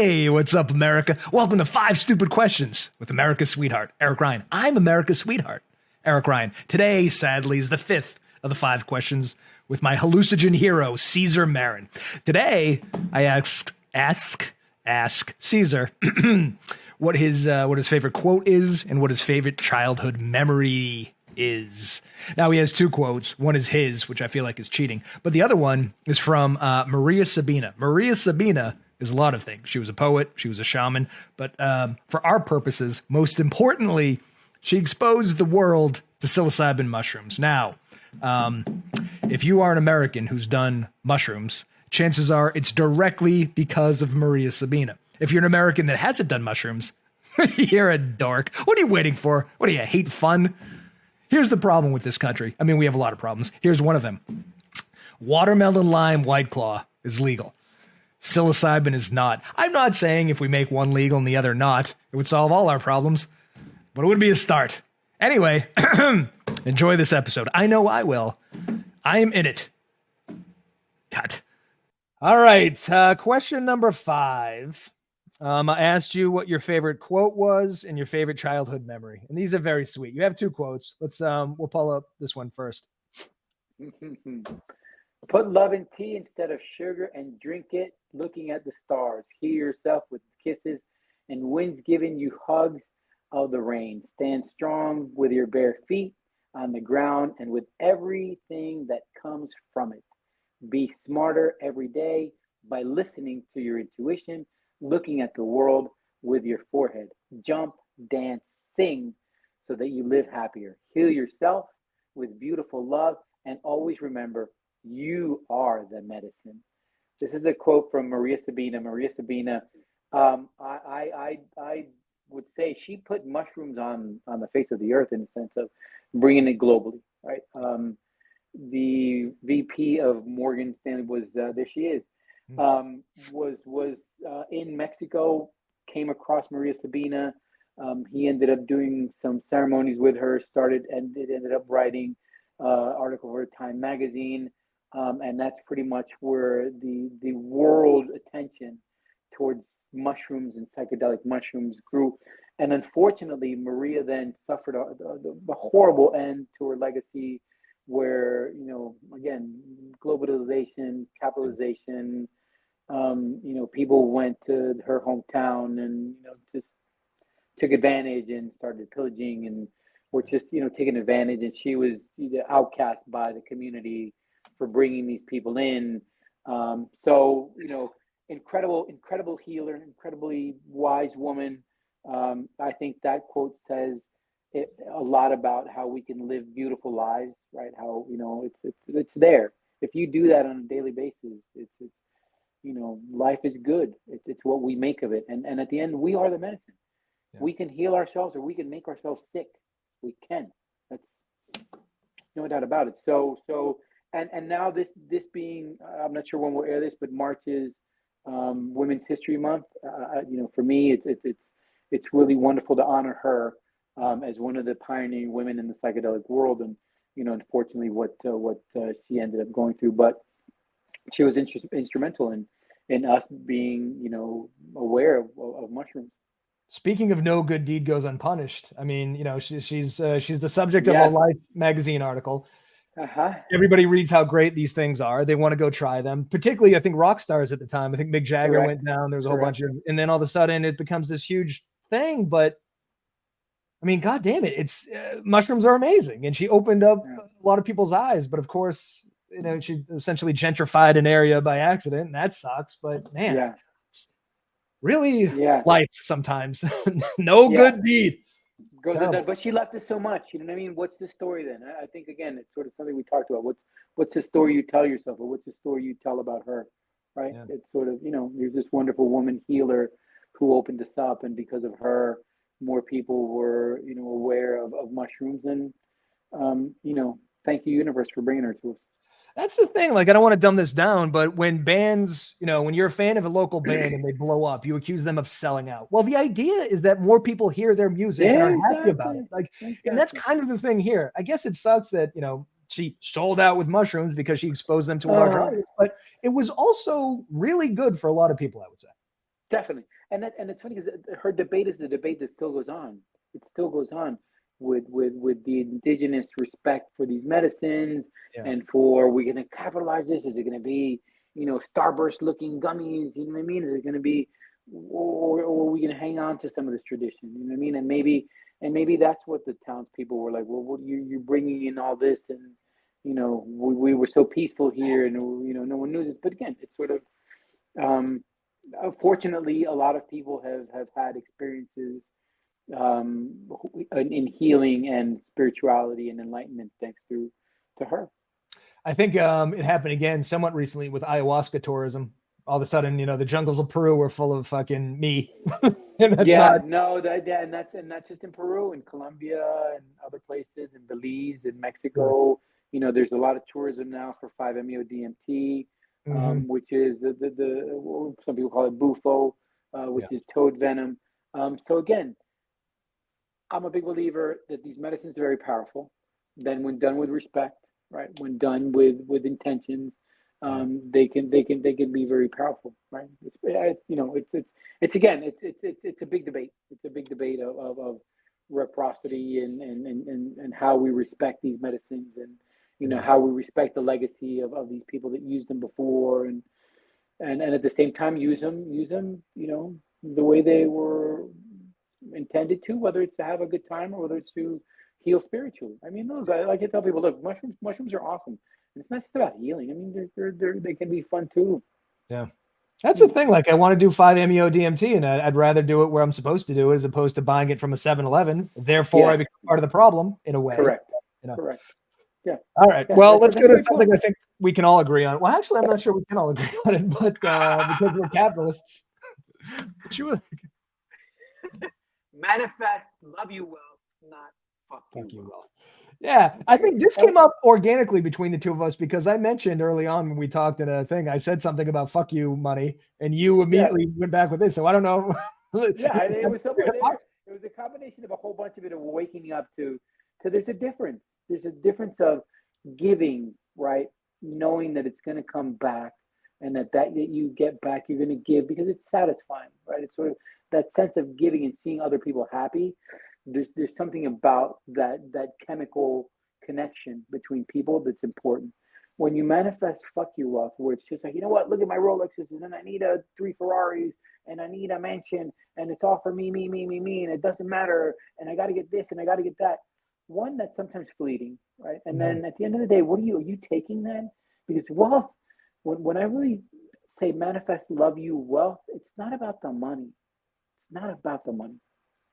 Hey, what's up, America? Welcome to 5 Stupid Questions with America's sweetheart, Eric Ryan. I'm America's sweetheart, Eric Ryan. Today, sadly, is the 5th of the 5 questions with my hallucinogen hero, Cesar Marin. Today, I ask Cesar what his favorite quote is and what his favorite childhood memory is. Now, he has 2 quotes. One is his, which I feel like is cheating, but the other one is from Maria Sabina. Maria Sabina is a lot of things. She was a poet, she was a shaman, but for our purposes, most importantly, she exposed the world to psilocibin mushrooms. Now, if you are an American who's done mushrooms, chances are it's directly because of Maria Sabina. If you're an American that hasn't done mushrooms, you're a dork. What are you waiting for? What do you hate fun? Here's the problem with this country. I mean, we have a lot of problems. Here's one of them. Watermelon lime White Claw is legal. Psilocybin is not. I'm not saying if we make one legal and the other not, it would solve all our problems, but it would be a start. Anyway, enjoy this episode. I know I will. I am in it. Cut. All right. Question number 5. I asked you what your favorite quote was and your favorite childhood memory. And these are very sweet. You have 2 quotes. We'll pull up this one first. Put love in tea instead of sugar and drink it looking at the stars. Heal yourself with kisses and winds giving you hugs of the rain. Stand strong with your bare feet on the ground and with everything that comes from it. Be smarter every day by listening to your intuition, looking at the world with your forehead. Jump, dance, sing so that you live happier. Heal yourself with beautiful love and always remember you are the medicine. This is a quote from Maria Sabina. Maria Sabina, I would say she put mushrooms on the face of the earth in the sense of bringing it globally, right? The VP of Morgan Stanley was there. She is was in Mexico. Came across Maria Sabina. He ended up doing some ceremonies with her. Ended up writing article for Time magazine. And that's pretty much where the world attention towards mushrooms and psychedelic mushrooms grew. And unfortunately, Maria then suffered a horrible end to her legacy where, again, globalization, capitalization, people went to her hometown and, just took advantage and started pillaging and were just, taking advantage. And she was outcast by the community for bringing these people in. Incredible healer, incredibly wise woman. I think that quote says a lot about how we can live beautiful lives, right? How, it's there. If you do that on a daily basis, it's life is good. It's what we make of it. And at the end, we are the medicine. Yeah. We can heal ourselves or we can make ourselves sick. We can. That's no doubt about it. And now this being, I'm not sure when we'll air this, but March is Women's History Month. For me, it's really wonderful to honor her as one of the pioneering women in the psychedelic world. And unfortunately, what she ended up going through, but she was instrumental in us being aware of mushrooms. Speaking of no good deed goes unpunished. I mean, she's the subject of a Life magazine article. Everybody reads how great these things are. They want to go try them. Particularly, I think rock stars at the time. I think Mick Jagger went down. There's a whole bunch of, and then all of a sudden it becomes this huge thing. But I mean, God damn it, it's mushrooms are amazing, and she opened up a lot of people's eyes. But of course, she essentially gentrified an area by accident, and that sucks. But man, it's really life sometimes. No good deed. But she left us so much. You know what I mean? What's the story then? I think again, it's sort of something we talked about. What's the story you tell yourself, or what's the story you tell about her? Right? Yeah. It's sort of there's this wonderful woman healer who opened us up, and because of her, more people were aware of mushrooms. And thank you, universe, for bringing her to us. That's the thing. Like, I don't want to dumb this down, but when bands, when you're a fan of a local band and they blow up, you accuse them of selling out. Well, the idea is that more people hear their music and are happy about it. Like, and that's kind of the thing here. I guess it sucks that, she sold out with mushrooms because she exposed them to a large audience, but it was also really good for a lot of people, I would say. Definitely. And it's funny because her debate is the debate that still goes on. It still goes on with the indigenous respect for these medicines Yeah. and for, we're going to capitalize this. Is it going to be, starburst looking gummies? You know what I mean? Is it going to be, or are we going to hang on to some of this tradition? You know what I mean? And maybe that's what the townspeople were like. Well, what you're bringing in all this, and we were so peaceful here, and no one knew this. But again, it's sort of um, fortunately, a lot of people have had experiences in healing and spirituality and enlightenment thanks to her. I think it happened again somewhat recently with ayahuasca tourism. All of a sudden, the jungles of Peru were full of fucking me, and that's Yeah, not. no, and that's just in Peru and Colombia and other places, in Belize and Mexico. There's a lot of tourism now for 5-MeO DMT, Mm-hmm. which is the some people call it bufo, which Yeah. is toad venom. So again, I'm a big believer that these medicines are very powerful. Then, when done with respect, right? When done with intentions, Yeah. they can be very powerful, right? It's again, it's a big debate. It's a big debate of reciprocity and how we respect these medicines, and It is. how we respect the legacy of these people that used them before, and at the same time use them the way they were intended to, whether it's to have a good time or whether it's to heal spiritually. I mean, look, I like to tell people, look, mushrooms are awesome, and it's not just about healing. I mean, they can be fun too. Yeah. That's the thing. Like, I want to do 5-MeO DMT, and I'd rather do it where I'm supposed to do it as opposed to buying it from a 7-Eleven. Therefore, I Yeah, become part of the problem in a way. correct, You know. correct. Yeah, All right. yeah, Well, that's let's that's go a to great something point. I think we can all agree on. Well, actually, I'm not sure we can all agree on it, but because we're capitalists. But you Manifest, love you well, not fuck fuck you you well. well. Yeah, I Okay. think this came up organically between the two of us because I mentioned early on when we talked in a thing, I said something about fuck you money, and you Yeah, immediately went back with this. So I don't know. yeah, it was somewhere there. It was a combination of a whole bunch of it, of waking up to there's a difference. There's a difference of giving, right? Knowing that it's going to come back, and that you get back, you're going to give because it's satisfying, right? It's sort of that sense of giving and seeing other people happy. There's something about that chemical connection between people that's important. When you manifest fuck you wealth, where it's just like, you know what, look at my Rolexes, and then I need three Ferraris, and I need a mansion, and it's all for me, me, me, me, me, and it doesn't matter, and I got to get this, and I got to get that. One, that's sometimes fleeting, right? And Mhm. then at the end of the day, are you taking that? Because wealth, when I really say manifest love you wealth, it's not about the money. It's not about the money,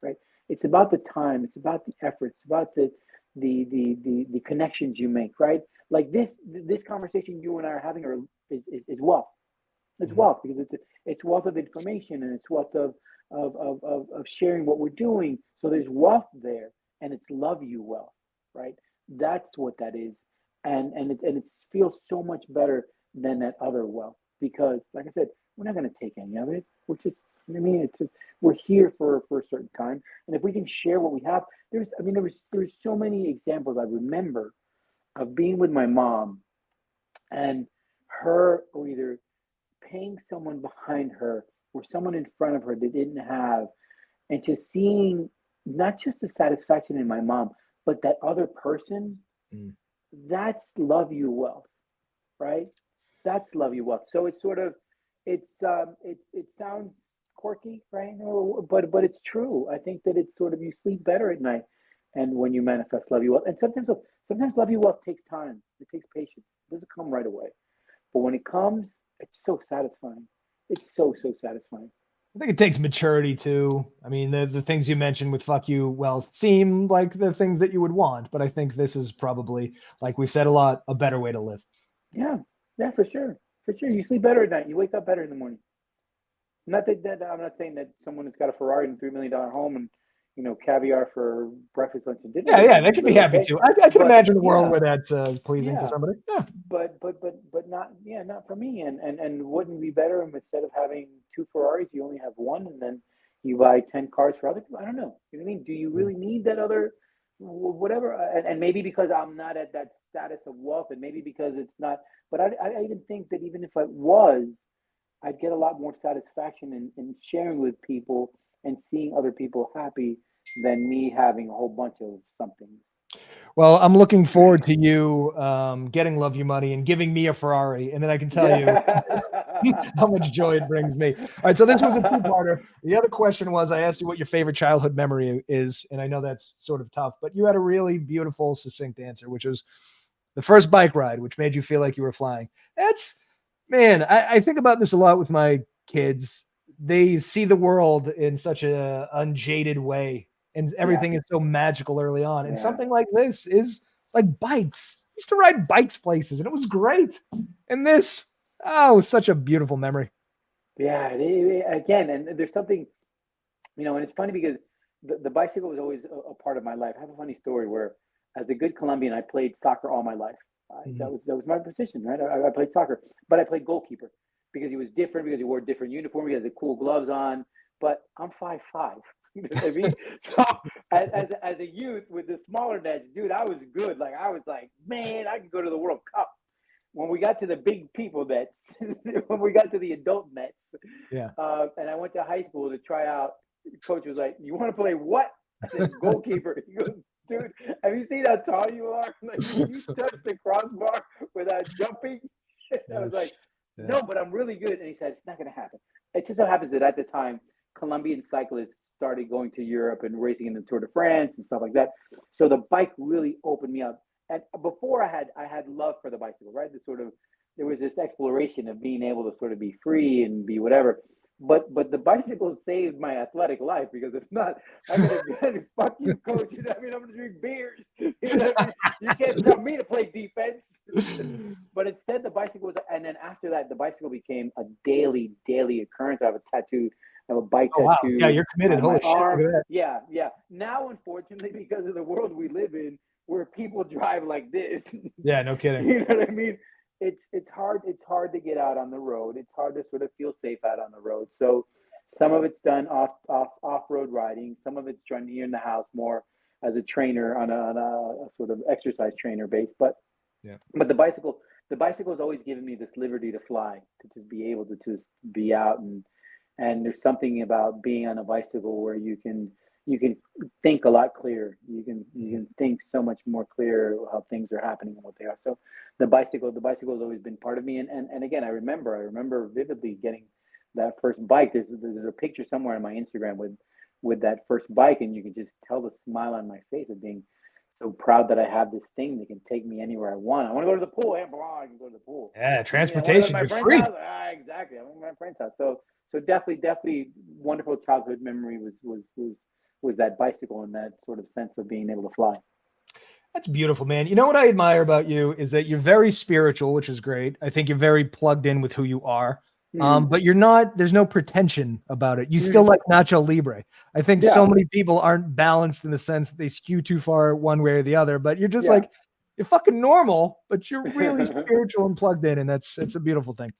right? It's about the time. It's about the effort. It's about the connections you make, right? Like this conversation you and I are having is wealth. It's Mhm. wealth because it's wealth of information, and it's wealth of sharing what we're doing. So there's wealth there, and it's love you wealth, right? That's what that is, and it feels so much better than that other wealth because, like I said, we're not going to take any of it. We're just, I mean, we're here for a certain time, and if we can share what we have, there's so many examples I remember of being with my mom and her either paying someone behind her or someone in front of her that didn't have, and just seeing not just the satisfaction in my mom, but that other person, Mm. that's love you wealth, right? That's love you wealth. So it's sort of, it sounds quirky, right? No, but it's true. I think that it's sort of, you sleep better at night, and when you manifest love you wealth, and sometimes love you wealth takes time. It takes patience. It doesn't come right away. But when it comes, it's so satisfying. It's so satisfying. I think it takes maturity too. I mean, the things you mentioned with fuck you wealth seem like the things that you would want, but I think this is probably, like we've said a lot, a better way to live. Yeah, yeah, for sure. For sure. You sleep better at night. You wake up better in the morning. Not that I'm not saying that someone who's got a Ferrari and $3 million home and caviar for breakfast, lunch, and dinner Yeah, yeah, they doesn't could be live happy okay. too. I can But imagine a world yeah, where that's pleasing to yeah. somebody. Yeah. But not, yeah, not for me. And wouldn't it be better if instead of having two Ferraris, you only have one, and then you buy 10 cars for other people? I don't know. You know what I mean? Do you really need that other whatever? And maybe because I'm not at that status of wealth, and maybe because it's not. But I even think that even if I was, I'd get a lot more satisfaction in sharing with people and seeing other people happy than me having a whole bunch of somethings. Well, I'm looking forward to you getting Love You Money and giving me a Ferrari, and then I can tell you how much joy it brings me. All right, so this was a two-parter. The other question was, I asked you what your favorite childhood memory is, and I know that's sort of tough, but you had a really beautiful, succinct answer, which was the first bike ride, which made you feel like you were flying. That's, man, I think about this a lot with my kids. They see the world in such a unjaded way, and Yeah, everything is so magical early on. And yeah, something like this is like bikes. I used to ride bikes places, and it was great. And this, oh, it was such a beautiful memory. yeah. Again, and there's something, and it's funny because the bicycle was always a part of my life. I have a funny story where, as a good Colombian, I played soccer all my life. Mhm. That was my position, right? I played soccer, but I played goalkeeper because he was different, because he wore different uniform, he had the cool gloves on. But I'm 5'5". You know what I mean? So as a youth with the smaller nets, dude, I was good. Like I was like, man, I could go to the World Cup. When we got to the big people nets, when we got to the adult nets, Yeah. and I went to high school to try out, the coach was like, "You want to play what?" I said, "Goalkeeper." He goes, "Dude, have you seen how tall you are? Like, you touch the crossbar without jumping." I was like, Yeah. "No, but I'm really good." And he said, "It's not going to happen." It just so happens that at the time, Colombian cyclists started going to Europe and racing in the Tour de France and stuff like that. So the bike really opened me up. And before I had love for the bicycle, right? The sort of there was this exploration of being able to sort of be free and be whatever. But the bicycle saved my athletic life, because if not, I'm gonna be like, fuck you, coach. You know what I mean? I'm gonna drink beers. You know what I mean? You can't tell me to play defense. But instead, the bicycle was, and then after that, the bicycle became a daily occurrence. I have a tattoo, I have a bike Oh wow. Yeah, tattoo you're committed. on my Holy shit. arm. Look at that. Yeah, yeah. Now, unfortunately, because of the world we live in, where people drive like this, Yeah, no kidding. you know what I mean? It's hard to get out on the road. It's hard to sort of feel safe out on the road. So some of it's done off road riding. Some of it's done here in the house more as a trainer on a sort of exercise trainer base. But Yeah. but the bicycle has always given me this liberty to fly, to just be able to just be out, and there's something about being on a bicycle where you can think a lot clearer. You can think so much more clear how things are happening and what they are. So the bicycle has always been part of me. And again, I remember vividly getting that first bike. There's a picture somewhere on my Instagram with that first bike, and you can just tell the smile on my face of being so proud that I have this thing that can take me anywhere I want. I want to go to the pool. Yeah, I can go to the pool. Yeah, I want to go to transportation. my You're friend's free. house. Exactly. I want to go to my friend's house. So definitely, wonderful childhood memory was that bicycle and that sort of sense of being able to fly. That's beautiful, man. You know what I admire about you is that you're very spiritual, which is great. I think you're very plugged in with who you are. Mm, But you're not, there's no pretension about it. You still mm, like Nacho Libre. I think so yeah, many people aren't balanced in the sense that they skew too far one way or the other, but you're just yeah. like, you're fucking normal, but you're really spiritual and plugged in. And that's, it's a beautiful thing.